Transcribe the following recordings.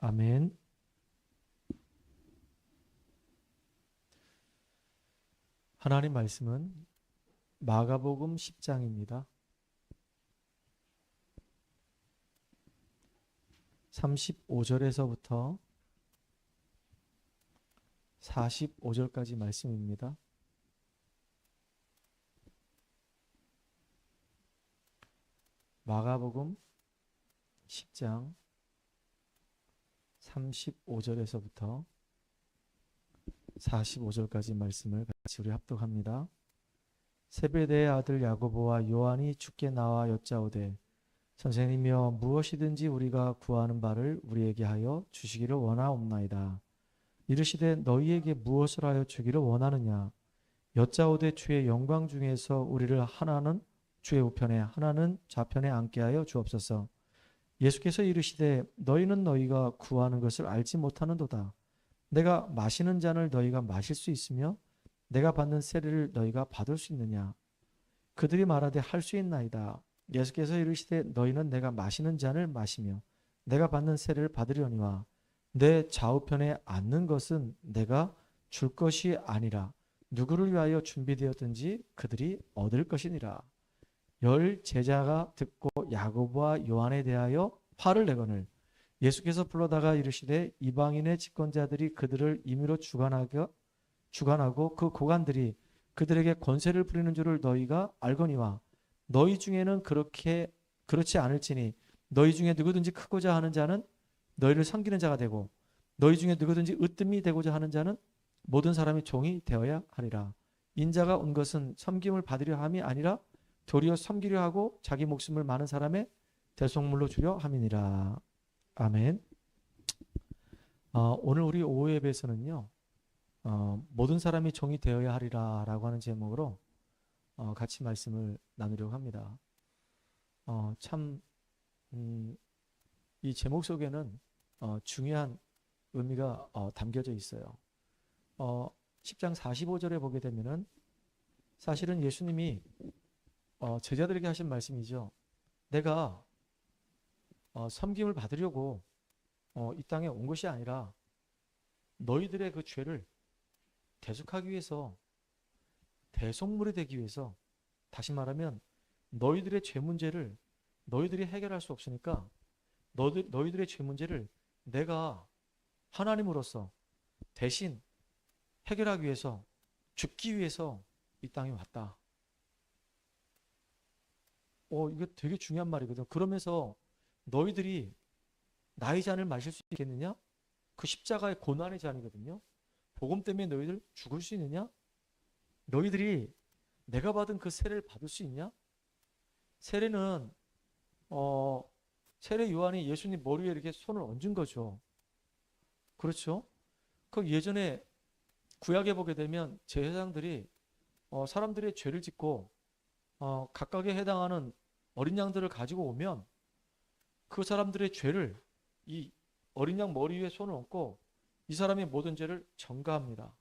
아멘. 하나님 말씀은 마가복음 10장입니다. 35절에서부터 45절까지 말씀입니다. 마가복음 10장 35절에서부터 45절까지 말씀을 같이 우리 합독합니다. 세베대의 아들 야고보와 요한이 주께 나와 여짜오되 선생님이여 무엇이든지 우리가 구하는 바를 우리에게 하여 주시기를 원하옵나이다. 이르시되 너희에게 무엇을 하여 주기를 원하느냐. 여짜오되 주의 영광 중에서 우리를 하나는 주의 우편에 하나는 좌편에 앉게 하여 주옵소서. 예수께서 이르시되 너희는 너희가 구하는 것을 알지 못하는도다. 내가 마시는 잔을 너희가 마실 수 있으며 내가 받는 세례를 너희가 받을 수 있느냐. 그들이 말하되 할 수 있나이다. 예수께서 이르시되 너희는 내가 마시는 잔을 마시며 내가 받는 세례를 받으려니와 내 좌우편에 앉는 것은 내가 줄 것이 아니라 누구를 위하여 준비되었든지 그들이 얻을 것이니라. 열 제자가 듣고 야고보와 요한에 대하여 화를 내거늘 예수께서 불러다가 이르시되 이방인의 집권자들이 그들을 임의로 주관하고 그 고관들이 그들에게 권세를 부리는 줄을 너희가 알거니와 너희 중에는 그렇지 않을지니 너희 중에 누구든지 크고자 하는 자는 너희를 섬기는 자가 되고 너희 중에 누구든지 으뜸이 되고자 하는 자는 모든 사람이 종이 되어야 하리라. 인자가 온 것은 섬김을 받으려 함이 아니라 도리어 섬기려 하고 자기 목숨을 많은 사람의 대속물로 주려 함이니라. 아멘. 오늘 우리 오후 예배에서는요. 모든 사람이 종이 되어야 하리라 라고 하는 제목으로 같이 말씀을 나누려고 합니다. 이 제목 속에는 중요한 의미가 담겨져 있어요. 10장 45절에 보게 되면은 사실은 예수님이 제자들에게 하신 말씀이죠. 내가 섬김을 받으려고 이 땅에 온 것이 아니라 너희들의 그 죄를 대속하기 위해서 대속물이 되기 위해서 다시 말하면 너희들의 죄 문제를 너희들이 해결할 수 없으니까 너희들의 죄 문제를 내가 하나님으로서 대신 해결하기 위해서 죽기 위해서 이 땅에 왔다. 이거 되게 중요한 말이거든. 그러면서 너희들이 나의 잔을 마실 수 있겠느냐? 그 십자가의 고난의 잔이거든요. 복음 때문에 너희들 죽을 수 있느냐? 너희들이 내가 받은 그 세례를 받을 수 있냐? 세례는 세례 요한이 예수님 머리에 이렇게 손을 얹은 거죠. 그렇죠? 그 예전에 구약에 보게 되면 제사장들이 사람들의 죄를 짓고 각각에 해당하는 어린 양들을 가지고 오면 그 사람들의 죄를 이 어린 양 머리 위에 손을 얹고 이 사람의 모든 죄를 전가합니다.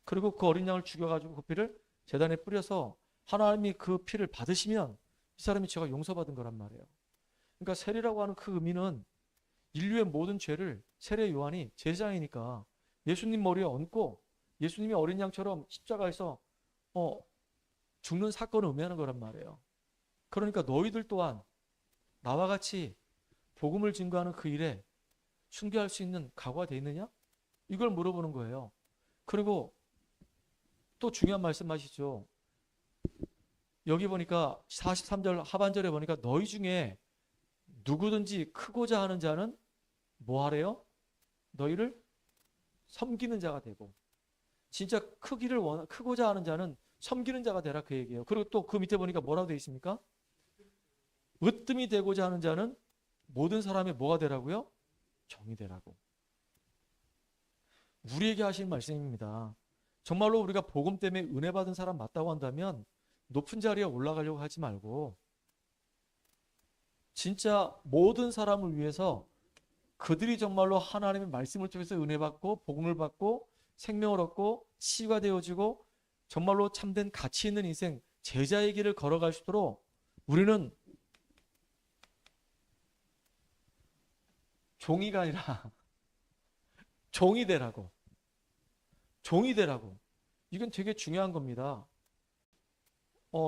그리고 그 어린 양을 죽여가지고 그 피를 제단에 뿌려서 하나님이 그 피를 받으시면 이 사람이 죄가 용서받은 거란 말이에요. 그러니까 세례라고 하는 그 의미는 인류의 모든 죄를 세례 요한이 제사장이니까 예수님 머리에 얹고 예수님이 어린 양처럼 십자가에서 죽는 사건을 의미하는 거란 말이에요. 그러니까 너희들 또한 나와 같이 복음을 증거하는 그 일에 순교할 수 있는 각오가 돼 있느냐? 이걸 물어보는 거예요. 그리고 또 중요한 말씀하시죠. 여기 보니까 43절 하반절에 보니까 너희 중에 누구든지 크고자 하는 자는 뭐 하래요? 너희를 섬기는 자가 되고 진짜 크고자 하는 자는 섬기는 자가 되라 그 얘기예요. 그리고 또 그 밑에 보니까 뭐라고 되어 있습니까? 으뜸이 되고자 하는 자는 모든 사람의 뭐가 되라고요? 종이 되라고. 우리에게 하신 말씀입니다. 정말로 우리가 복음 때문에 은혜 받은 사람 맞다고 한다면 높은 자리에 올라가려고 하지 말고 진짜 모든 사람을 위해서 그들이 정말로 하나님의 말씀을 통해서 은혜 받고 복음을 받고 생명을 얻고 치유가 되어지고 정말로 참된 가치 있는 인생 제자의 길을 걸어갈 수 있도록 우리는 종이가 아니라 종이 되라고. 종이 되라고. 이건 되게 중요한 겁니다.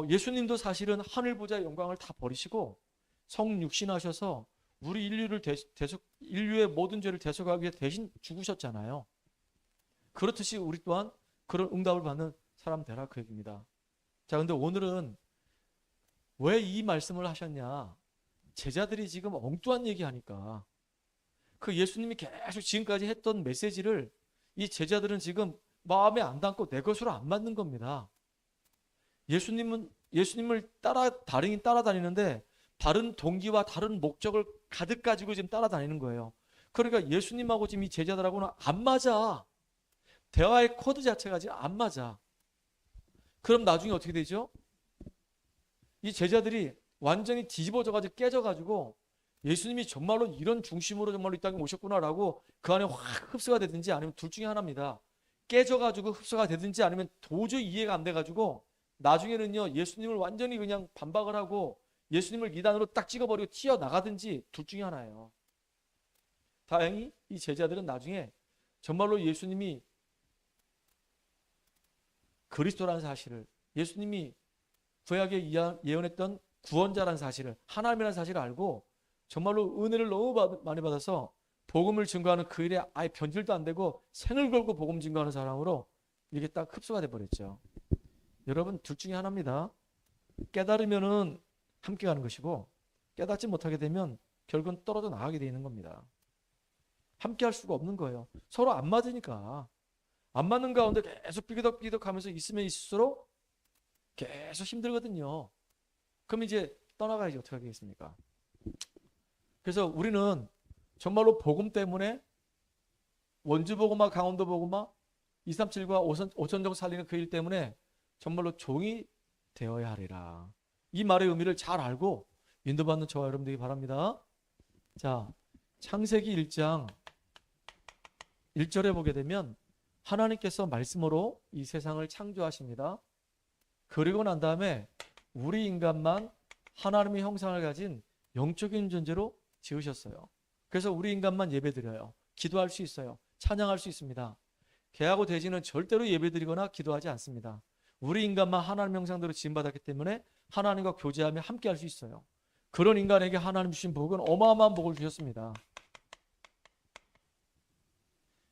예수님도 사실은 하늘 보좌의 영광을 다 버리시고 성육신하셔서 우리 인류의 모든 죄를 대속하기 위해 대신 죽으셨잖아요. 그렇듯이 우리 또한 그런 응답을 받는 사람 되라 그 얘기입니다. 자, 근데 오늘은 왜 이 말씀을 하셨냐? 제자들이 지금 엉뚱한 얘기하니까 그 예수님이 계속 지금까지 했던 메시지를 이 제자들은 지금 마음에 안 담고 내 것으로 안 맞는 겁니다. 예수님을 따라다니는데 다른 동기와 다른 목적을 가득 가지고 지금 따라다니는 거예요. 그러니까 예수님하고 지금 이 제자들하고는 안 맞아. 대화의 코드 자체가 지금 안 맞아. 그럼 나중에 어떻게 되죠? 이 제자들이 완전히 뒤집어져가지고 깨져가지고 예수님이 정말로 이런 중심으로 정말로 이 땅에 오셨구나라고 그 안에 확 흡수가 되든지 아니면 둘 중에 하나입니다. 깨져가지고 흡수가 되든지 아니면 도저히 이해가 안 돼가지고 나중에는요 예수님을 완전히 그냥 반박을 하고 예수님을 이단으로 딱 찍어버리고 튀어나가든지 둘 중에 하나예요. 다행히 이 제자들은 나중에 정말로 예수님이 그리스도라는 사실을, 예수님이 구약에 예언했던 구원자라는 사실을, 하나님이라는 사실을 알고 정말로 은혜를 너무 많이 받아서 복음을 증거하는 그 일에 아예 변질도 안 되고 생을 걸고 복음 증거하는 사람으로 이게 딱 흡수가 돼버렸죠. 여러분 둘 중에 하나입니다. 깨달으면은 함께 가는 것이고 깨닫지 못하게 되면 결국은 떨어져 나가게 돼 있는 겁니다. 함께 할 수가 없는 거예요. 서로 안 맞으니까. 안 맞는 가운데 계속 삐그덕삐그덕 하면서 있으면 있을수록 계속 힘들거든요. 그럼 이제 떠나가야지 어떻게 하겠습니까? 그래서 우리는 정말로 복음 때문에 원주복음화 강원도복음화 237과 5천정 살리는 그 일 때문에 정말로 종이 되어야 하리라. 이 말의 의미를 잘 알고 인도받는 저와 여러분 되기 바랍니다. 자, 창세기 1장 1절에 보게 되면 하나님께서 말씀으로 이 세상을 창조하십니다. 그리고 난 다음에 우리 인간만 하나님의 형상을 가진 영적인 존재로 지으셨어요. 그래서 우리 인간만 예배드려요. 기도할 수 있어요. 찬양할 수 있습니다. 개하고 돼지는 절대로 예배드리거나 기도하지 않습니다. 우리 인간만 하나님 형상대로 지음받았기 때문에 하나님과 교제하며 함께 할 수 있어요. 그런 인간에게 하나님 주신 복은 어마어마한 복을 주셨습니다.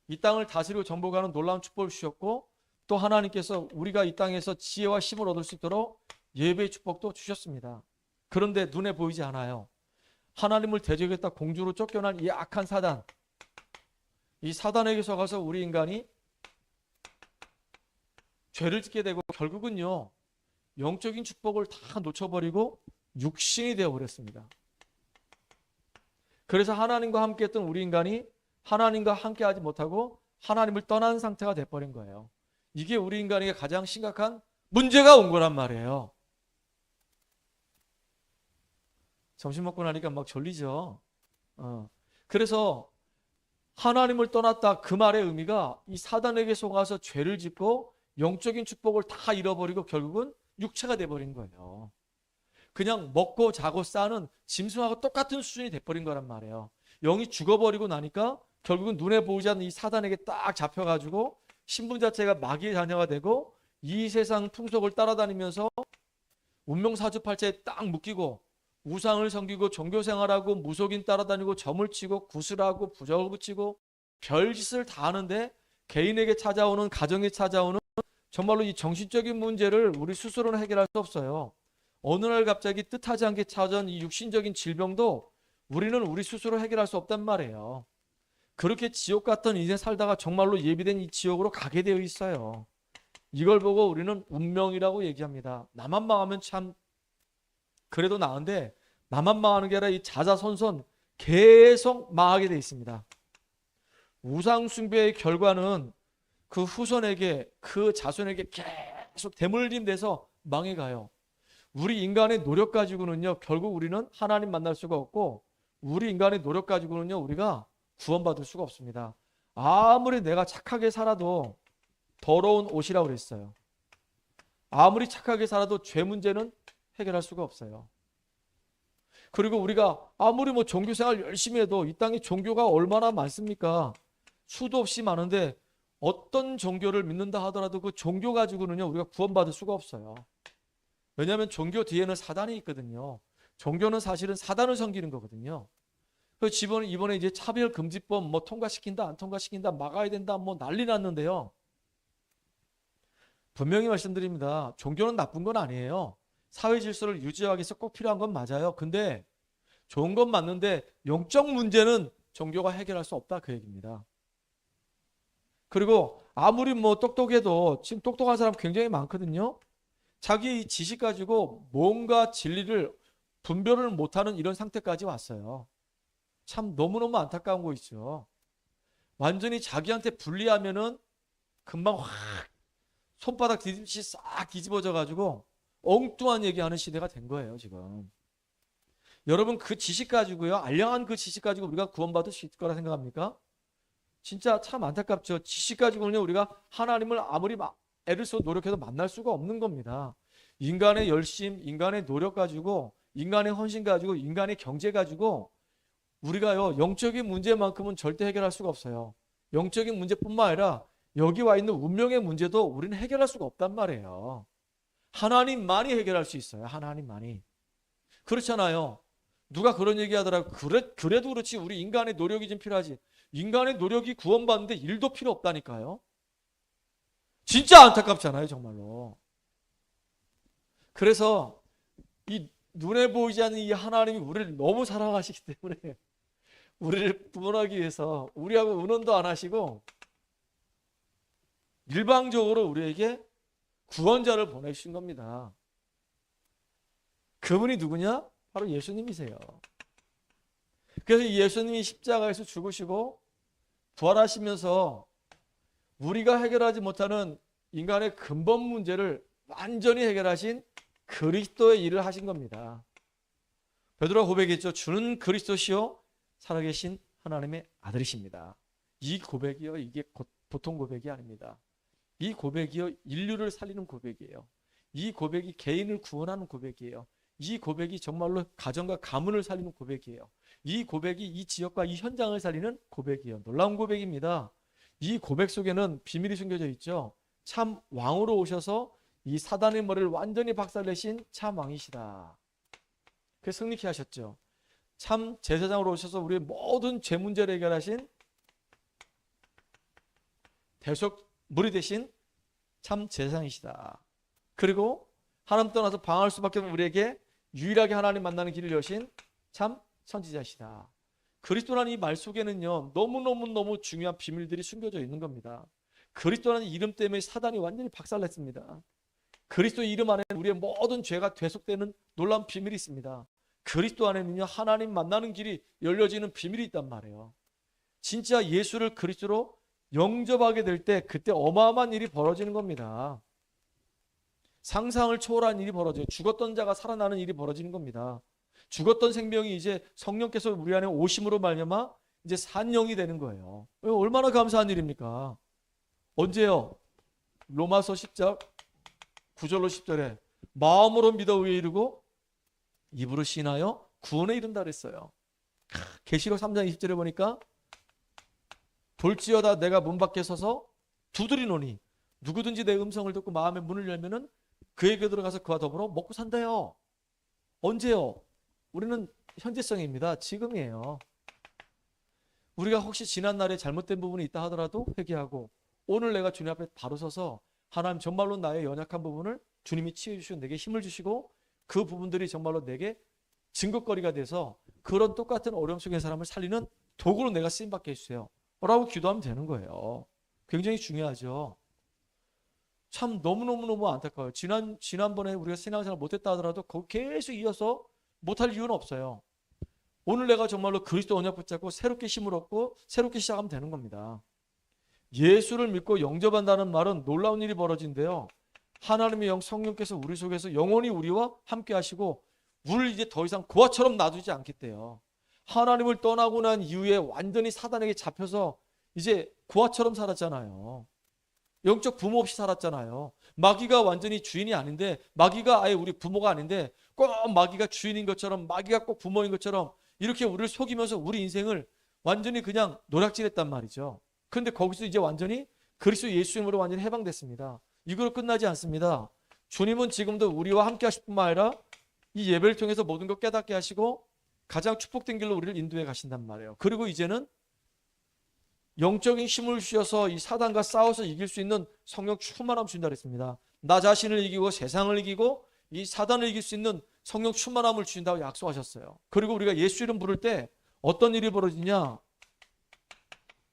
이 땅을 다스리고 정복하는 놀라운 축복을 주셨고 또 하나님께서 우리가 이 땅에서 지혜와 힘을 얻을 수 있도록 예배의 축복도 주셨습니다. 그런데 눈에 보이지 않아요. 하나님을 대적했다 공주로 쫓겨난 이 악한 사단, 이 사단에게 속아서 우리 인간이 죄를 짓게 되고 결국은요 영적인 축복을 다 놓쳐버리고 육신이 되어버렸습니다. 그래서 하나님과 함께했던 우리 인간이 하나님과 함께하지 못하고 하나님을 떠난 상태가 돼버린 거예요. 이게 우리 인간에게 가장 심각한 문제가 온 거란 말이에요. 점심 먹고 나니까 막 졸리죠. 그래서 하나님을 떠났다 그 말의 의미가 이 사단에게 속아서 죄를 짓고 영적인 축복을 다 잃어버리고 결국은 육체가 돼버린 거예요. 그냥 먹고 자고 싸는 짐승하고 똑같은 수준이 돼버린 거란 말이에요. 영이 죽어버리고 나니까 결국은 눈에 보이지 않는 이 사단에게 딱 잡혀가지고 신분 자체가 마귀의 자녀가 되고 이 세상 풍속을 따라다니면서 운명사주팔자에 딱 묶이고 우상을 섬기고 종교생활하고 무속인 따라다니고 점을 치고 구슬하고 부적을 붙이고 별짓을 다 하는데 개인에게 찾아오는 가정에 찾아오는 정말로 이 정신적인 문제를 우리 스스로는 해결할 수 없어요. 어느 날 갑자기 뜻하지 않게 찾아온 이 육신적인 질병도 우리는 우리 스스로 해결할 수 없단 말이에요. 그렇게 지옥 같은 인생 살다가 정말로 예비된 이 지옥으로 가게 되어 있어요. 이걸 보고 우리는 운명이라고 얘기합니다. 나만 망하면 참 그래도 나은데 나만 망하는 게 아니라 이 자자손손 계속 망하게 되어 있습니다. 우상 숭배의 결과는 그 후손에게 그 자손에게 계속 대물림돼서 망해가요. 우리 인간의 노력 가지고는요 결국 우리는 하나님 만날 수가 없고 우리 인간의 노력 가지고는요 우리가 구원받을 수가 없습니다. 아무리 내가 착하게 살아도 더러운 옷이라고 그랬어요. 아무리 착하게 살아도 죄 문제는 해결할 수가 없어요. 그리고 우리가 아무리 뭐 종교 생활 열심히 해도 이 땅에 종교가 얼마나 많습니까? 수도 없이 많은데 어떤 종교를 믿는다 하더라도 그 종교 가지고는요 우리가 구원받을 수가 없어요. 왜냐하면 종교 뒤에는 사단이 있거든요. 종교는 사실은 사단을 섬기는 거거든요. 그래서 이번에 이제 차별금지법 뭐 통과시킨다 안 통과시킨다 막아야 된다 뭐 난리 났는데요. 분명히 말씀드립니다. 종교는 나쁜 건 아니에요. 사회 질서를 유지하기 위해서 꼭 필요한 건 맞아요. 근데 좋은 건 맞는데 영적 문제는 종교가 해결할 수 없다 그 얘기입니다. 그리고 아무리 뭐 똑똑해도 지금 똑똑한 사람 굉장히 많거든요. 자기 지식 가지고 뭔가 진리를 분별을 못하는 이런 상태까지 왔어요. 참 너무너무 안타까운 거 있죠. 완전히 자기한테 불리하면은 금방 확 손바닥 뒤집듯이 싹 뒤집어져 가지고 엉뚱한 얘기하는 시대가 된 거예요 지금. 여러분 그 지식 가지고요, 알량한 그 지식 가지고 우리가 구원받을 수 있을 거라 생각합니까? 진짜 참 안타깝죠. 지식 가지고는요 우리가 하나님을 아무리 애를 써 노력해도 만날 수가 없는 겁니다. 인간의 열심, 인간의 노력 가지고, 인간의 헌신 가지고, 인간의 경제 가지고 우리가요 영적인 문제만큼은 절대 해결할 수가 없어요. 영적인 문제뿐만 아니라 여기 와 있는 운명의 문제도 우리는 해결할 수가 없단 말이에요. 하나님만이 해결할 수 있어요. 하나님만이. 그렇잖아요. 누가 그런 얘기 하더라고요. 그래도 그렇지 우리 인간의 노력이 좀 필요하지. 인간의 노력이 구원받는데 일도 필요 없다니까요. 진짜 안타깝잖아요 정말로. 그래서 이 눈에 보이지 않는 이 하나님이 우리를 너무 사랑하시기 때문에 우리를 구원하기 위해서 우리하고 의논도 안 하시고 일방적으로 우리에게 구원자를 보내주신 겁니다. 그분이 누구냐? 바로 예수님이세요. 그래서 예수님이 십자가에서 죽으시고 부활하시면서 우리가 해결하지 못하는 인간의 근본 문제를 완전히 해결하신 그리스도의 일을 하신 겁니다. 베드로가 고백했죠. 주는 그리스도시요 살아계신 하나님의 아들이십니다. 이 고백이요 이게 보통 고백이 아닙니다. 이 고백이요 인류를 살리는 고백이에요. 이 고백이 개인을 구원하는 고백이에요. 이 고백이 정말로 가정과 가문을 살리는 고백이에요. 이 고백이 이 지역과 이 현장을 살리는 고백이에요. 놀라운 고백입니다. 이 고백 속에는 비밀이 숨겨져 있죠. 참 왕으로 오셔서 이 사단의 머리를 완전히 박살내신 참 왕이시다. 그래서 승리케 하셨죠. 참 제사장으로 오셔서 우리의 모든 죄 문제를 해결하신 대속물이 되신 참 제사장이시다. 그리고 하나님 떠나서 방황할 수밖에 없는 우리에게 유일하게 하나님 만나는 길을 여신 참 선지자시다. 그리스도라는 이 말 속에는요 너무너무 중요한 비밀들이 숨겨져 있는 겁니다. 그리스도라는 이름 때문에 사단이 완전히 박살냈습니다. 그리스도 이름 안에 우리의 모든 죄가 되속되는 놀라운 비밀이 있습니다. 그리스도 안에는요 하나님 만나는 길이 열려지는 비밀이 있단 말이에요. 진짜 예수를 그리스도로 영접하게 될 때 그때 어마어마한 일이 벌어지는 겁니다. 상상을 초월한 일이 벌어져요. 죽었던 자가 살아나는 일이 벌어지는 겁니다. 죽었던 생명이 이제 성령께서 우리 안에 오심으로 말미암아 이제 산 영이 되는 거예요. 얼마나 감사한 일입니까? 언제요? 로마서 10장 9절로 10절에 마음으로 믿어 의에 이르고 입으로 신하여 구원에 이른다 그랬어요. 계시록 3장 20절에 보니까 볼지어다 내가 문 밖에 서서 두드리노니 누구든지 내 음성을 듣고 마음의 문을 열면은 그에게 들어가서 그와 더불어 먹고 산다요. 언제요? 우리는 현재성입니다. 지금이에요. 우리가 혹시 지난날에 잘못된 부분이 있다 하더라도 회개하고 오늘 내가 주님 앞에 바로 서서 하나님 정말로 나의 연약한 부분을 주님이 치유해 주시고 내게 힘을 주시고 그 부분들이 정말로 내게 증거거리가 돼서 그런 똑같은 어려움 속의 사람을 살리는 도구로 내가 쓰임받게 해주세요 라고 기도하면 되는 거예요. 굉장히 중요하죠. 참 너무너무 안타까워요. 지난번에 우리가 신앙생활 못했다 하더라도 거기 계속 이어서 못할 이유는 없어요. 오늘 내가 정말로 그리스도 언약 붙잡고 새롭게 힘을 얻고 새롭게 시작하면 되는 겁니다. 예수를 믿고 영접한다는 말은 놀라운 일이 벌어진대요. 하나님의 영 성령께서 우리 속에서 영원히 우리와 함께 하시고 우리를 이제 더 이상 고아처럼 놔두지 않겠대요. 하나님을 떠나고 난 이후에 완전히 사단에게 잡혀서 이제 고아처럼 살았잖아요. 영적 부모 없이 살았잖아요. 마귀가 완전히 주인이 아닌데, 마귀가 아예 우리 부모가 아닌데 꼭 마귀가 주인인 것처럼, 마귀가 꼭 부모인 것처럼 이렇게 우리를 속이면서 우리 인생을 완전히 그냥 노략질했단 말이죠. 그런데 거기서 이제 완전히 그리스도 예수님으로 완전히 해방됐습니다. 이걸로 끝나지 않습니다. 주님은 지금도 우리와 함께 하실 뿐만 아니라 이 예배를 통해서 모든 것 깨닫게 하시고 가장 축복된 길로 우리를 인도해 가신단 말이에요. 그리고 이제는 영적인 힘을 주셔서 이 사단과 싸워서 이길 수 있는 성령 충만함 주신다 그랬습니다. 나 자신을 이기고 세상을 이기고 이 사단을 이길 수 있는 성령 충만함을 주신다고 약속하셨어요. 그리고 우리가 예수 이름 부를 때 어떤 일이 벌어지냐?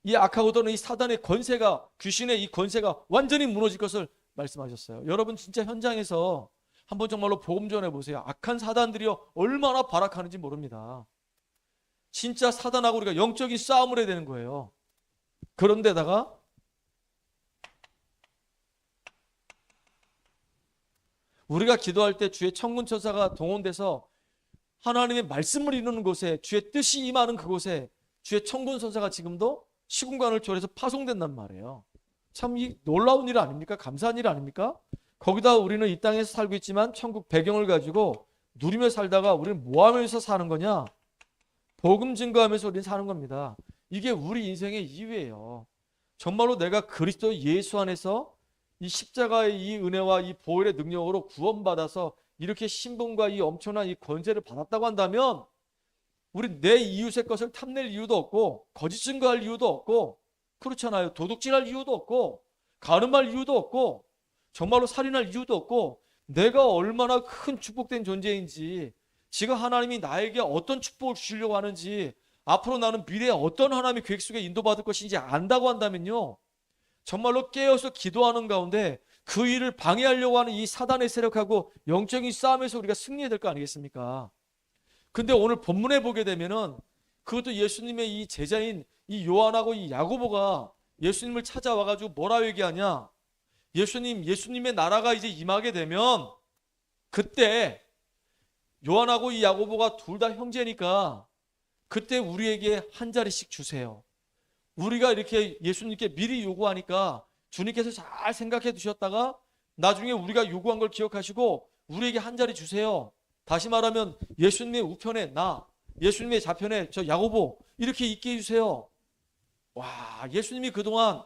이 악하고 도는 이 사단의 권세가, 귀신의 이 권세가 완전히 무너질 것을 말씀하셨어요. 여러분 진짜 현장에서 한번 정말로 복음 전해 보세요. 악한 사단들이요 얼마나 발악하는지 모릅니다. 진짜 사단하고 우리가 영적인 싸움을 해야 되는 거예요. 그런데다가 우리가 기도할 때 주의 천군 천사가 동원돼서 하나님의 말씀을 이루는 곳에, 주의 뜻이 임하는 그곳에 주의 천군 천사가 지금도 시공간을 초월해서 파송된단 말이에요. 참 이 놀라운 일 아닙니까? 감사한 일 아닙니까? 거기다 우리는 이 땅에서 살고 있지만 천국 배경을 가지고 누리며 살다가 우리는 뭐 하면서 사는 거냐? 복음 증거하면서 우리는 사는 겁니다. 이게 우리 인생의 이유예요. 정말로 내가 그리스도 예수 안에서 이 십자가의 이 은혜와 이 보혈의 능력으로 구원받아서 이렇게 신분과 이 엄청난 이 권세를 받았다고 한다면 우리 내 이웃의 것을 탐낼 이유도 없고 거짓 증거할 이유도 없고 그렇잖아요. 도둑질할 이유도 없고 가늠할 이유도 없고 정말로 살인할 이유도 없고 내가 얼마나 큰 축복된 존재인지 지금 하나님이 나에게 어떤 축복을 주시려고 하는지 앞으로 나는 미래에 어떤 하나님의 계획 속에 인도받을 것인지 안다고 한다면요. 정말로 깨어서 기도하는 가운데 그 일을 방해하려고 하는 이 사단의 세력하고 영적인 싸움에서 우리가 승리해야 될 거 아니겠습니까? 근데 오늘 본문에 보게 되면은 그것도 예수님의 이 제자인 이 요한하고 이 야고보가 예수님을 찾아와가지고 뭐라고 얘기하냐? 예수님의 나라가 이제 임하게 되면 그때 요한하고 이 야고보가 둘 다 형제니까 그때 우리에게 한 자리씩 주세요. 우리가 이렇게 예수님께 미리 요구하니까 주님께서 잘 생각해 두셨다가 나중에 우리가 요구한 걸 기억하시고 우리에게 한 자리 주세요. 다시 말하면 예수님의 우편에 나, 예수님의 좌편에 저 야고보 이렇게 있게 해주세요. 와, 예수님이 그동안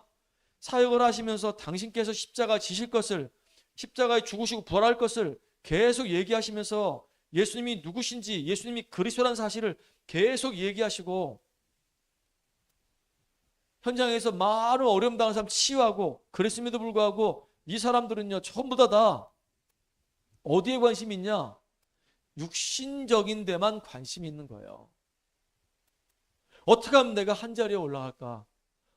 사역을 하시면서 당신께서 십자가 지실 것을, 십자가에 죽으시고 부활할 것을 계속 얘기하시면서 예수님이 누구신지, 예수님이 그리스도라는 사실을 계속 얘기하시고 현장에서 많은 어려움 당하는 사람 치유하고 그랬음에도 불구하고 이 사람들은요 전부 다 어디에 관심이 있냐? 육신적인 데만 관심이 있는 거예요. 어떻게 하면 내가 한 자리에 올라갈까?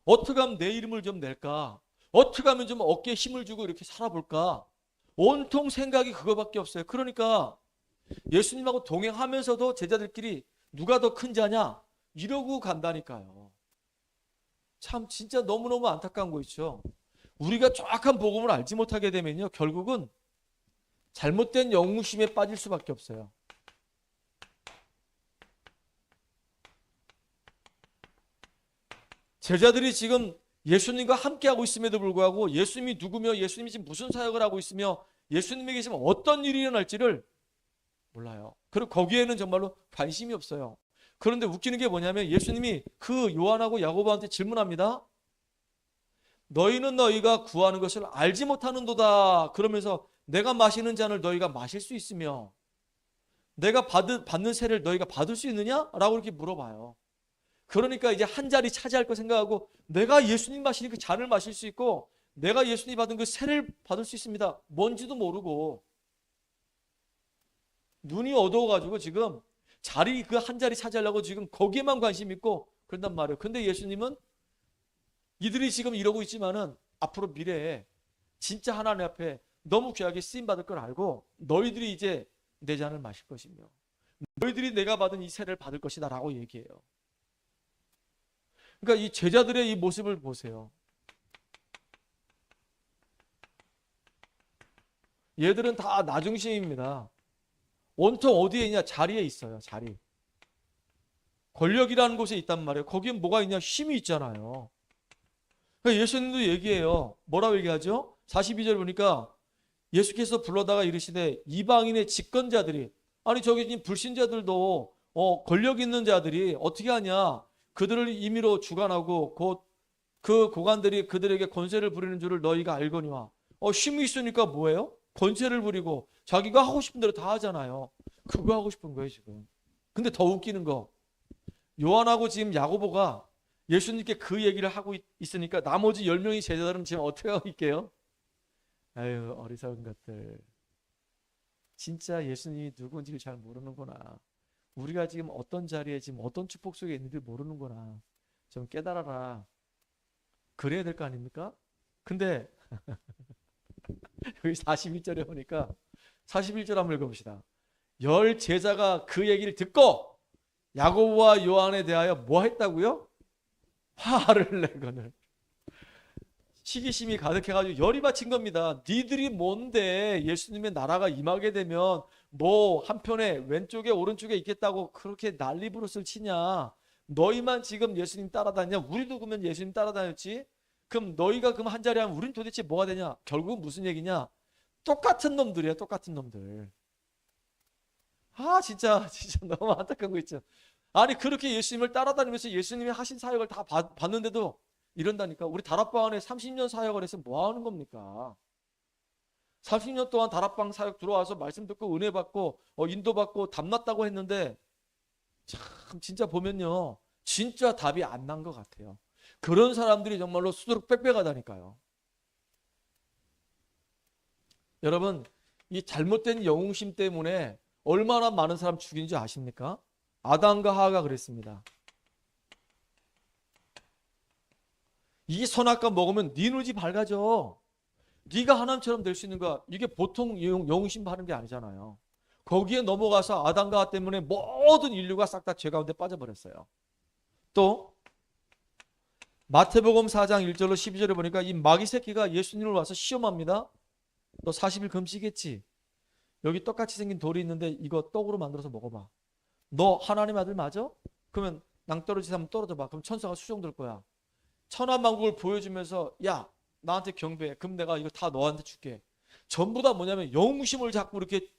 어떻게 하면 내 이름을 좀 낼까? 어떻게 하면 좀 어깨에 힘을 주고 이렇게 살아볼까? 온통 생각이 그거밖에 없어요. 그러니까 예수님하고 동행하면서도 제자들끼리 누가 더 큰 자냐? 이러고 간다니까요. 참 진짜 너무너무 안타까운 거 있죠. 우리가 정확한 복음을 알지 못하게 되면요 결국은 잘못된 영웅심에 빠질 수밖에 없어요. 제자들이 지금 예수님과 함께하고 있음에도 불구하고 예수님이 누구며 예수님이 지금 무슨 사역을 하고 있으며 예수님에게 지금 어떤 일이 일어날지를 몰라요. 그리고 거기에는 정말로 관심이 없어요. 그런데 웃기는 게 뭐냐면 예수님이 그 요한하고 야고보한테 질문합니다. 너희는 너희가 구하는 것을 알지 못하는도다. 그러면서 내가 마시는 잔을 너희가 마실 수 있으며 내가 받는 세를 너희가 받을 수 있느냐? 라고 이렇게 물어봐요. 그러니까 이제 한 자리 차지할 거 생각하고 내가 예수님 마시는 그 잔을 마실 수 있고 내가 예수님이 받은 그 세를 받을 수 있습니다. 뭔지도 모르고 눈이 어두워가지고 지금 자리 그 한 자리 차지하려고 지금 거기에만 관심 있고 그런단 말이에요. 근데 예수님은 이들이 지금 이러고 있지만은 앞으로 미래에 진짜 하나님 앞에 너무 귀하게 쓰임받을 걸 알고 너희들이 이제 내 잔을 마실 것이며 너희들이 내가 받은 이 세를 받을 것이다 라고 얘기해요. 그러니까 이 제자들의 이 모습을 보세요. 얘들은 다 나중심입니다. 온통 어디에 있냐? 자리에 있어요. 자리. 권력이라는 곳에 있단 말이에요. 거기에 뭐가 있냐? 힘이 있잖아요. 그러니까 예수님도 얘기해요. 뭐라고 얘기하죠? 42절 보니까 예수께서 불러다가 이르시되 이방인의 집권자들이, 아니 저기 지금 불신자들도 권력 있는 자들이 어떻게 하냐, 그들을 임의로 주관하고 곧 그 고관들이 그들에게 권세를 부리는 줄을 너희가 알거니와. 힘이 있으니까 뭐예요? 권세를 부리고 자기가 하고 싶은 대로 다 하잖아요. 그거 하고 싶은 거예요 지금. 근데 더 웃기는 거, 요한하고 지금 야고보가 예수님께 그 얘기를 하고 있으니까 나머지 10명의 제자들은 지금 어떻게 하고 있게요? 아유, 어리석은 것들. 진짜 예수님이 누군지를 잘 모르는구나. 우리가 지금 어떤 자리에 지금 어떤 축복 속에 있는지 모르는구나. 좀 깨달아라. 그래야 될 거 아닙니까? 근데 여기 41절에 보니까 41절 한번 읽어봅시다. 열 제자가 그 얘기를 듣고 야고보와 요한에 대하여 뭐 했다고요? 화를 내거늘. 시기심이 가득해가지고 열이 받친 겁니다. 니들이 뭔데 예수님의 나라가 임하게 되면 뭐 한편에 왼쪽에 오른쪽에 있겠다고 그렇게 난리부르스를 치냐. 너희만 지금 예수님 따라다니냐. 우리도 그러면 예수님 따라다녔지. 그럼 너희가 그럼 한 자리 하면 우린 도대체 뭐가 되냐. 결국은 무슨 얘기냐. 똑같은 놈들이야. 똑같은 놈들. 아 진짜 너무 안타까운 거 있죠. 아니 그렇게 예수님을 따라다니면서 예수님이 하신 사역을 다 봤는데도 이런다니까. 우리 다락방 안에 30년 사역을 해서 뭐 하는 겁니까? 30년 동안 다락방 사역 들어와서 말씀 듣고 은혜 받고 인도받고 담났다고 했는데 참 진짜 보면요. 진짜 답이 안 난 것 같아요. 그런 사람들이 정말로 수두룩 빽빽하다니까요. 여러분 이 잘못된 영웅심 때문에 얼마나 많은 사람 죽인지 아십니까? 아담과 하와가 그랬습니다. 이 선악과 먹으면 네 눈이 밝아져. 네가 하나님처럼 될 수 있는 거야. 이게 보통 영웅심 바른 게 아니잖아요. 거기에 넘어가서 아담과 하와 때문에 모든 인류가 싹 다 죄 가운데 빠져버렸어요. 또 마태복음 4장 1절로 12절에 보니까 이 마귀 새끼가 예수님을 와서 시험합니다. 너 40일 금식했지? 여기 똑같이 생긴 돌이 있는데 이거 떡으로 만들어서 먹어봐. 너 하나님 아들 맞아? 그러면 낭떠러지 한번 떨어져봐. 그럼 천사가 수종될 거야. 천하만국을 보여주면서 야 나한테 경배해. 그럼 내가 이거 다 너한테 줄게. 전부 다 뭐냐면 영웅심을 자꾸 이렇게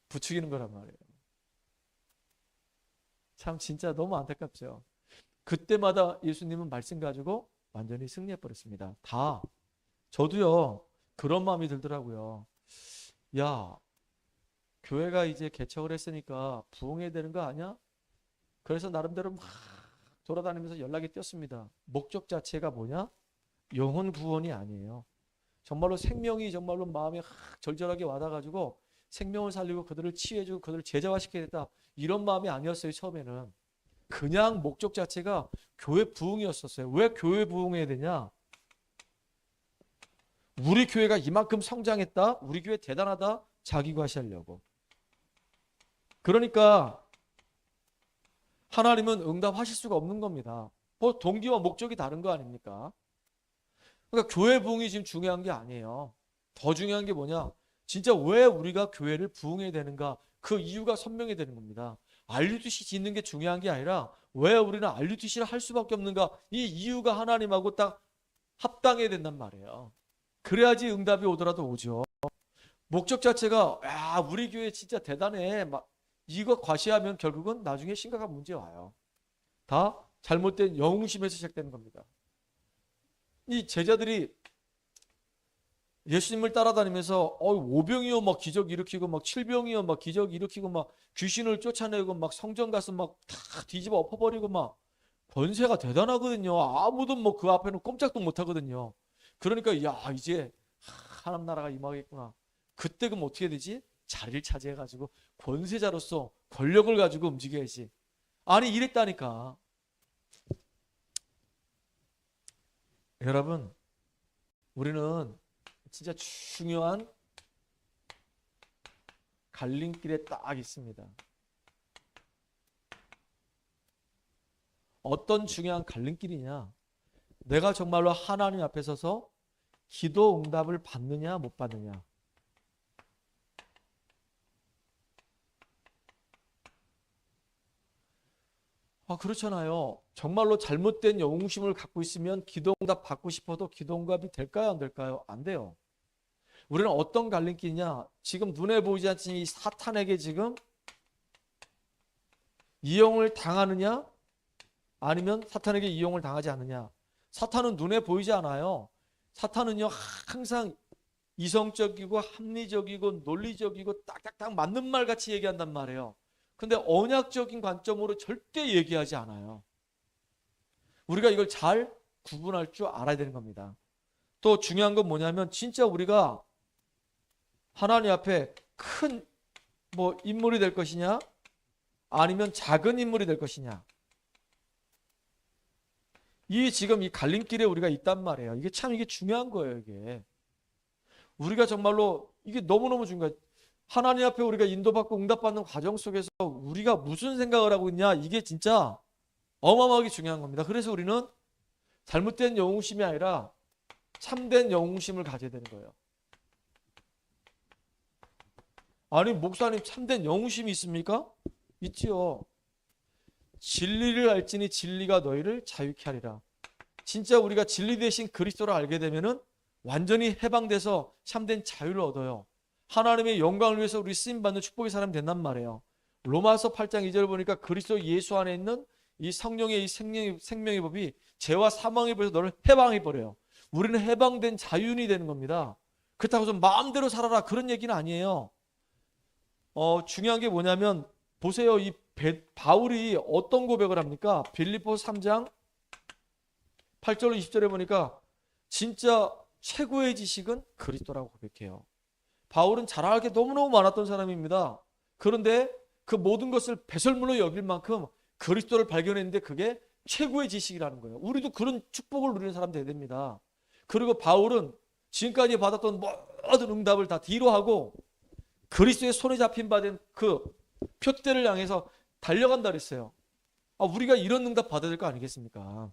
부추기는 거란 말이에요. 참 진짜 너무 안타깝죠. 그때마다 예수님은 말씀 가지고 완전히 승리해버렸습니다. 다. 저도요 그런 마음이 들더라고요. 야 교회가 이제 개척을 했으니까 부흥해야 되는 거 아니야? 그래서 나름대로 막 돌아다니면서 연락이 뛰었습니다. 목적 자체가 뭐냐? 영혼 구원이 아니에요. 정말로 생명이 정말로 마음에 절절하게 와닿아가지고 생명을 살리고 그들을 치유해주고 그들을 제자화시켜야겠다. 이런 마음이 아니었어요. 처음에는. 그냥 목적 자체가 교회 부흥이었었어요. 왜 교회 부흥해야 되냐? 우리 교회가 이만큼 성장했다. 우리 교회 대단하다. 자기과시하려고. 그러니까 하나님은 응답하실 수가 없는 겁니다. 동기와 목적이 다른 거 아닙니까? 그러니까 교회 부흥이 지금 중요한 게 아니에요. 더 중요한 게 뭐냐? 진짜 왜 우리가 교회를 부흥해야 되는가? 그 이유가 선명해야 되는 겁니다. RUTC 짓는 게 중요한 게 아니라 왜 우리는 RUTC를 할 수밖에 없는가? 이 이유가 하나님하고 딱 합당해야 된단 말이에요. 그래야지 응답이 오더라도 오죠. 목적 자체가 야 우리 교회 진짜 대단해 막 이거 과시하면 결국은 나중에 심각한 문제 와요. 다 잘못된 영웅심에서 시작되는 겁니다. 이 제자들이 예수님을 따라다니면서 오병이어 막 기적 일으키고 막 칠병이어 막 기적 일으키고 막 귀신을 쫓아내고 막 성전 가서 막 다 뒤집어 엎어버리고 막 권세가 대단하거든요. 아무도 뭐 그 앞에는 꼼짝도 못 하거든요. 그러니까 야 이제 하나님 나라가 임하겠구나. 그때 그럼 어떻게 되지? 자리를 차지해가지고 권세자로서 권력을 가지고 움직여야지. 아니 이랬다니까. 여러분 우리는 진짜 중요한 갈림길에 딱 있습니다. 어떤 중요한 갈림길이냐? 내가 정말로 하나님 앞에 서서 기도 응답을 받느냐 못 받느냐. 그렇잖아요. 정말로 잘못된 영웅심을 갖고 있으면 기도응답 받고 싶어도 기도응답이 될까요? 안 될까요? 안 돼요. 우리는 어떤 갈림길이냐? 지금 눈에 보이지 않지만 이 사탄에게 지금 이용을 당하느냐? 아니면 사탄에게 이용을 당하지 않느냐? 사탄은 눈에 보이지 않아요. 사탄은요, 항상 이성적이고 합리적이고 논리적이고 딱딱딱 맞는 말 같이 얘기한단 말이에요. 근데 언약적인 관점으로 절대 얘기하지 않아요. 우리가 이걸 잘 구분할 줄 알아야 되는 겁니다. 또 중요한 건 뭐냐면 진짜 우리가 하나님 앞에 큰 인물이 될 것이냐 아니면 작은 인물이 될 것이냐, 지금 이 갈림길에 우리가 있단 말이에요. 이게 중요한 거예요. 이게 우리가 정말로 이게 너무너무 중요해요. 하나님 앞에 우리가 인도받고 응답받는 과정 속에서 우리가 무슨 생각을 하고 있냐, 이게 진짜 어마어마하게 중요한 겁니다. 그래서 우리는 잘못된 영웅심이 아니라 참된 영웅심을 가져야 되는 거예요. 아니, 목사님 참된 영웅심이 있습니까? 있지요. 진리를 알지니 진리가 너희를 자유케 하리라. 진짜 우리가 진리 대신 그리스도를 알게 되면은 완전히 해방돼서 참된 자유를 얻어요. 하나님의 영광을 위해서 우리 쓰임받는 축복의 사람이 된단 말이에요. 로마서 8장 2절 보니까 그리스도 예수 안에 있는 이 성령의 이 생명의 법이 죄와 사망의 법에서 너를 해방해버려요. 우리는 해방된 자유인이 되는 겁니다. 그렇다고 해서 마음대로 살아라 그런 얘기는 아니에요. 중요한 게 뭐냐면 보세요. 바울이 어떤 고백을 합니까? 빌립보서 3장 8절로 20절에 보니까 진짜 최고의 지식은 그리스도라고 고백해요. 바울은 자랑할 게 너무너무 많았던 사람입니다. 그런데 그 모든 것을 배설물로 여길 만큼 그리스도를 발견했는데 그게 최고의 지식이라는 거예요. 우리도 그런 축복을 누리는 사람 돼야 됩니다. 그리고 바울은 지금까지 받았던 모든 응답을 다 뒤로 하고 그리스도의 손에 잡힌 바 된 그 표대를 향해서 달려간다 그랬어요. 우리가 이런 응답 받아야 될 거 아니겠습니까?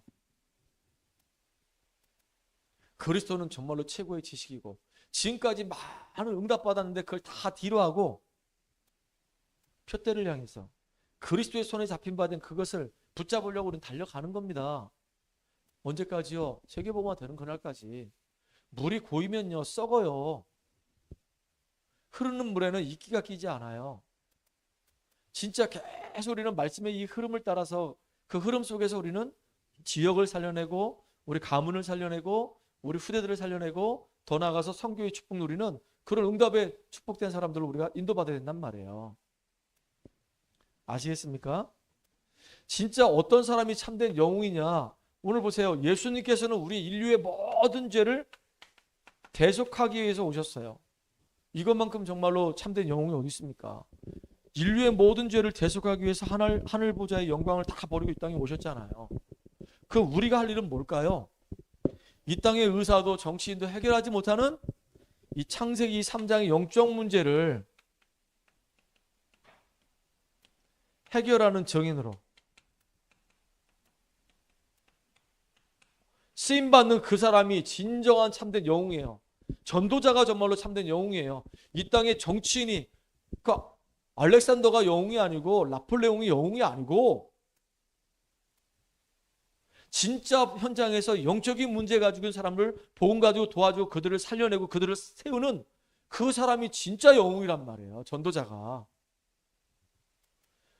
그리스도는 정말로 최고의 지식이고 지금까지 많은 응답 받았는데 그걸 다 뒤로 하고 표대를 향해서 그리스도의 손에 잡힌 바 된 그것을 붙잡으려고 우리는 달려가는 겁니다. 언제까지요? 세계복음화 되는 그날까지. 물이 고이면요 썩어요. 흐르는 물에는 이끼가 끼지 않아요. 진짜 계속 우리는 말씀의 이 흐름을 따라서 그 흐름 속에서 우리는 지역을 살려내고 우리 가문을 살려내고 우리 후대들을 살려내고 더 나아가서 선교의 축복 누리는 그런 응답에 축복된 사람들을 우리가 인도받아야 된단 말이에요. 아시겠습니까? 진짜 어떤 사람이 참된 영웅이냐. 오늘 보세요. 예수님께서는 우리 인류의 모든 죄를 대속하기 위해서 오셨어요. 이것만큼 정말로 참된 영웅이 어디 있습니까? 인류의 모든 죄를 대속하기 위해서 하늘 보좌의 영광을 다 버리고 이 땅에 오셨잖아요. 그 우리가 할 일은 뭘까요? 이 땅의 의사도 정치인도 해결하지 못하는 이 창세기 3장의 영적 문제를 해결하는 증인으로 쓰임받는 그 사람이 진정한 참된 영웅이에요. 전도자가 정말로 참된 영웅이에요. 이 땅의 정치인이, 그러니까 알렉산더가 영웅이 아니고 나폴레옹이 영웅이 아니고 진짜 현장에서 영적인 문제 가지고 있는 사람을 복음 가지고 도와주고 그들을 살려내고 그들을 세우는 그 사람이 진짜 영웅이란 말이에요. 전도자가.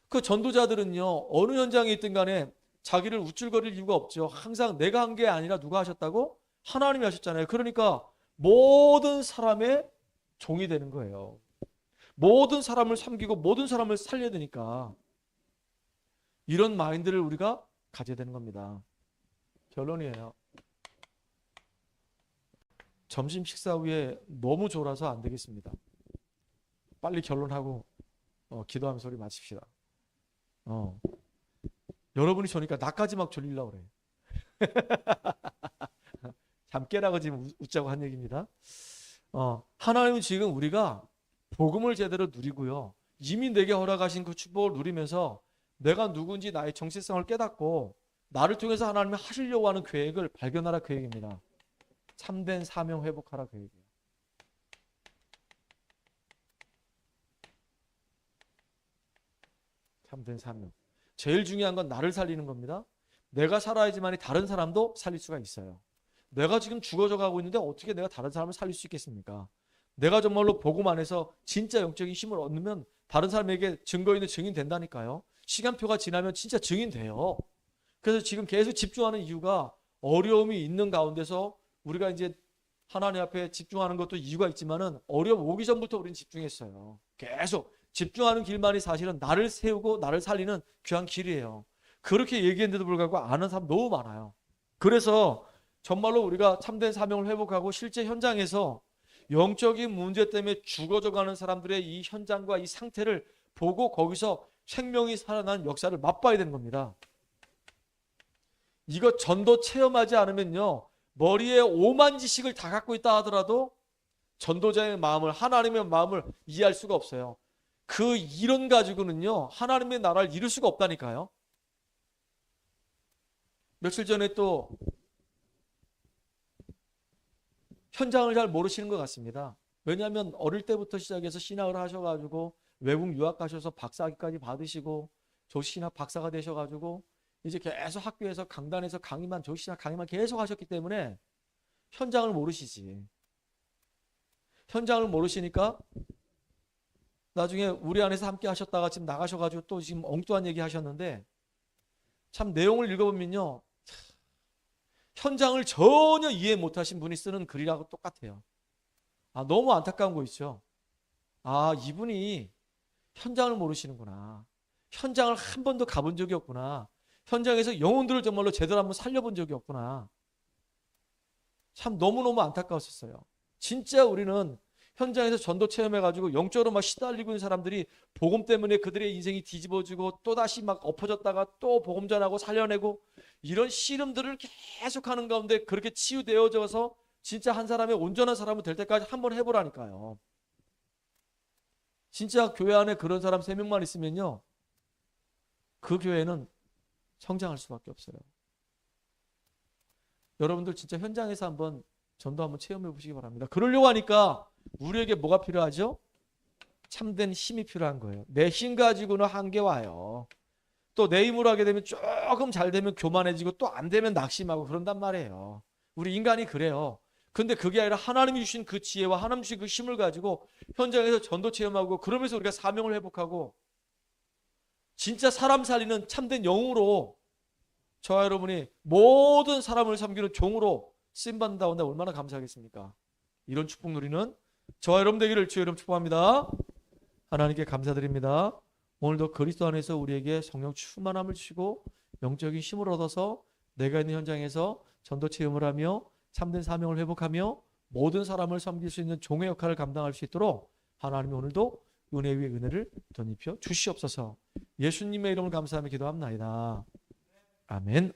그 전도자들은요 어느 현장에 있든 간에 자기를 우쭐거릴 이유가 없죠. 항상 내가 한 게 아니라 누가 하셨다고? 하나님이 하셨잖아요. 그러니까 모든 사람의 종이 되는 거예요. 모든 사람을 섬기고 모든 사람을 살려야 되니까 이런 마인드를 우리가 가져야 되는 겁니다. 결론이에요. 점심 식사 후에 너무 졸아서 안 되겠습니다. 빨리 결론하고 기도하면서 우리 마칩시다. 여러분이 조니까 나까지 막 졸리려고 그래. 잠 깨라고 지금 웃자고 한 얘기입니다. 하나님은 지금 우리가 복음을 제대로 누리고요. 이미 내게 허락하신 그 축복을 누리면서 내가 누군지 나의 정체성을 깨닫고 나를 통해서 하나님이 하시려고 하는 계획을 발견하라 계획입니다. 참된 사명 회복하라 계획이에요. 참된 사명. 제일 중요한 건 나를 살리는 겁니다. 내가 살아야지만이 다른 사람도 살릴 수가 있어요. 내가 지금 죽어져 가고 있는데 어떻게 내가 다른 사람을 살릴 수 있겠습니까? 내가 정말로 복음 안에서 진짜 영적인 힘을 얻으면 다른 사람에게 증거 있는 증인 된다니까요. 시간표가 지나면 진짜 증인 돼요. 그래서 지금 계속 집중하는 이유가 어려움이 있는 가운데서 우리가 이제 하나님 앞에 집중하는 것도 이유가 있지만은 어려움 오기 전부터 우리는 집중했어요. 계속 집중하는 길만이 사실은 나를 세우고 나를 살리는 귀한 길이에요. 그렇게 얘기했는데도 불구하고 아는 사람 너무 많아요. 그래서 정말로 우리가 참된 사명을 회복하고 실제 현장에서 영적인 문제 때문에 죽어져 가는 사람들의 이 현장과 이 상태를 보고 거기서 생명이 살아난 역사를 맛봐야 되는 겁니다. 이거 전도 체험하지 않으면요, 머리에 오만 지식을 다 갖고 있다 하더라도 전도자의 마음을, 하나님의 마음을 이해할 수가 없어요. 그 이론 가지고는요, 하나님의 나라를 이룰 수가 없다니까요. 며칠 전에 또 현장을 잘 모르시는 것 같습니다. 왜냐하면 어릴 때부터 시작해서 신학을 하셔가지고 외국 유학 가셔서 박사학위까지 받으시고 조신학 박사가 되셔가지고 이제 계속 학교에서 강단에서 강의만, 조신학 강의만 계속 하셨기 때문에 현장을 모르시지. 현장을 모르시니까 나중에 우리 안에서 함께 하셨다가 지금 나가셔가지고 또 지금 엉뚱한 얘기 하셨는데, 참 내용을 읽어보면요, 현장을 전혀 이해 못하신 분이 쓰는 글이라고 똑같아요. 너무 안타까운 거 있죠. 이분이 현장을 모르시는구나. 현장을 한 번도 가본 적이 없구나. 현장에서 영혼들을 정말로 제대로 한번 살려본 적이 없구나. 참 너무너무 안타까웠었어요. 진짜 우리는 현장에서 전도 체험해가지고 영적으로 막 시달리고 있는 사람들이 복음 때문에 그들의 인생이 뒤집어지고 또다시 막 엎어졌다가 또 복음 전하고 살려내고 이런 씨름들을 계속하는 가운데 그렇게 치유되어져서 진짜 한 사람의 온전한 사람이 될 때까지 한번 해보라니까요. 진짜 교회 안에 그런 사람 3명만 있으면요, 그 교회는 성장할 수밖에 없어요. 여러분들 진짜 현장에서 한번 전도 한번 체험해 보시기 바랍니다. 그러려고 하니까 우리에게 뭐가 필요하죠? 참된 힘이 필요한 거예요. 내 힘 가지고는 한계 와요. 또 내 힘으로 하게 되면 조금 잘 되면 교만해지고 또 안 되면 낙심하고 그런단 말이에요. 우리 인간이 그래요. 근데 그게 아니라 하나님이 주신 그 지혜와 하나님 주신 그 힘을 가지고 현장에서 전도 체험하고 그러면서 우리가 사명을 회복하고 진짜 사람 살리는 참된 영으로 저와 여러분이 모든 사람을 섬기는 종으로 쓰임받는다 온다 얼마나 감사하겠습니까? 이런 축복 누리는 저와 여러분 되기를 주의 이름 축복합니다. 하나님께 감사드립니다. 오늘도 그리스도 안에서 우리에게 성령 충만함을 주시고 영적인 힘을 얻어서 내가 있는 현장에서 전도 체험을 하며 참된 사명을 회복하며 모든 사람을 섬길 수 있는 종의 역할을 감당할 수 있도록 하나님이 오늘도 은혜 위에 은혜를 덧입혀 주시옵소서. 예수님의 이름을 감사하며 기도합나이다. 아멘.